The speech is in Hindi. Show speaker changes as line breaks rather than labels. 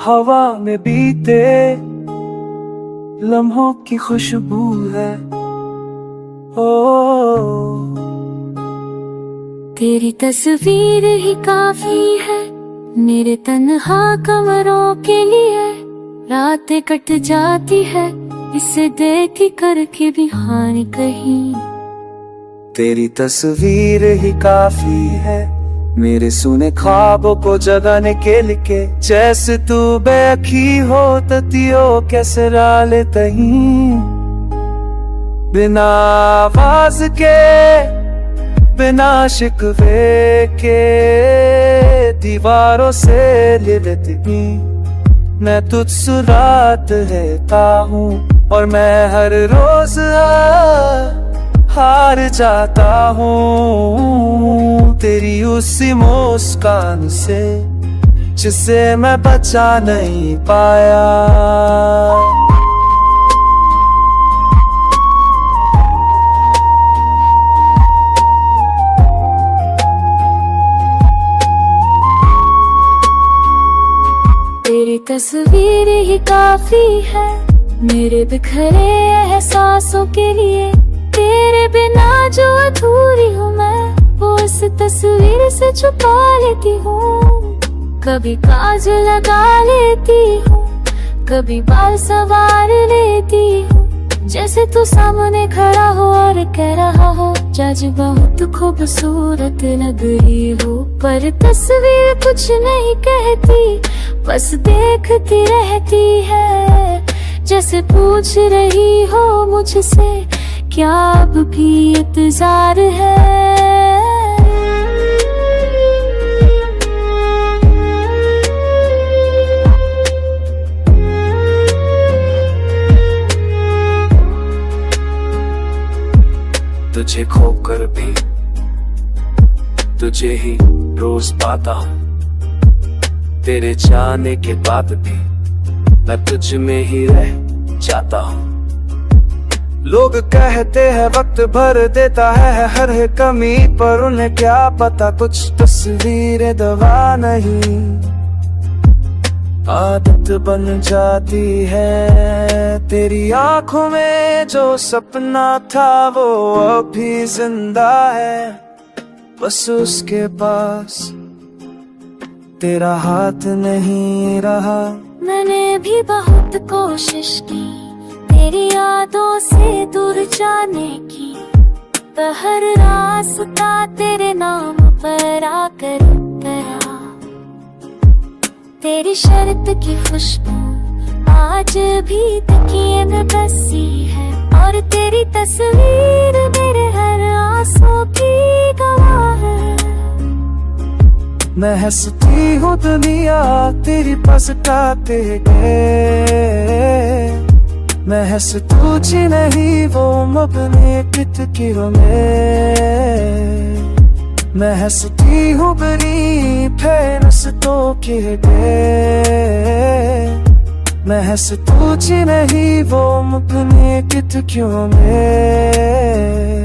हवा में बीते लम्हों की खुशबू है। ओ
तेरी तस्वीर ही काफी है मेरे तन्हा कमरों के लिए। रातें कट जाती है इसे देख करके भी हानि कहीं।
तेरी तस्वीर ही काफी है मेरे सुने ख्वाबों को जगाने के लिए। जैसे तू बेअखी हो ततियो कैसे राले तहीं। बिना आवाज के बिना शिकवे के दीवारों से लिपटी मैं तुझसे रात रहता हूँ। और मैं हर रोज हार जाता हूँ तेरी उसी मुस्कान से जिसे मैं बचा नहीं पाया।
तेरी तस्वीर ही काफी है मेरे बिखरे एहसासों के लिए। तेरे बिना जो अधूरी हूँ मैं वो इस तस्वीर से छुपा लेती हूँ। कभी काजल लगा लेती हूँ कभी बाल संवार लेती हूँ। जैसे तू सामने खड़ा हो और कह रहा हो जज बहुत खूबसूरत लग रही हो। पर तस्वीर कुछ नहीं कहती बस देखती रहती है। जैसे पूछ रही हो मुझसे क्या अब भी इंतजार है।
तुझे खोकर भी तुझे ही रोज पाता हूँ। तेरे जाने के बाद भी मैं तुझ में ही रह जाता हूँ। लोग कहते हैं वक्त भर देता है हर कमी पर उन्हें क्या पता कुछ तस्वीरें दवा नहीं आदत बन जाती है। तेरी आंखों में जो सपना था वो अभी जिंदा है। बस उसके पास तेरा हाथ नहीं रहा।
मैंने भी बहुत कोशिश की तेरी यादों से दूर जाने की। पर हर रास्ता तेरे नाम पर आकर उतरा। तेरी शर्त की खुशबू आज भी तकिए में बसी है। और तेरी तस्वीर मेरे हर आंसू की गवाह है।
मैं हंसती हूँ दुनिया तेरी पास काते गए। मैं हंस तुझे नहीं वो मबने पिटकिरों में। मैं हंसती हूँ बड़ी फेनस तो के गए। मैं हंस तुझे नहीं वो मबने पिटकिरों में।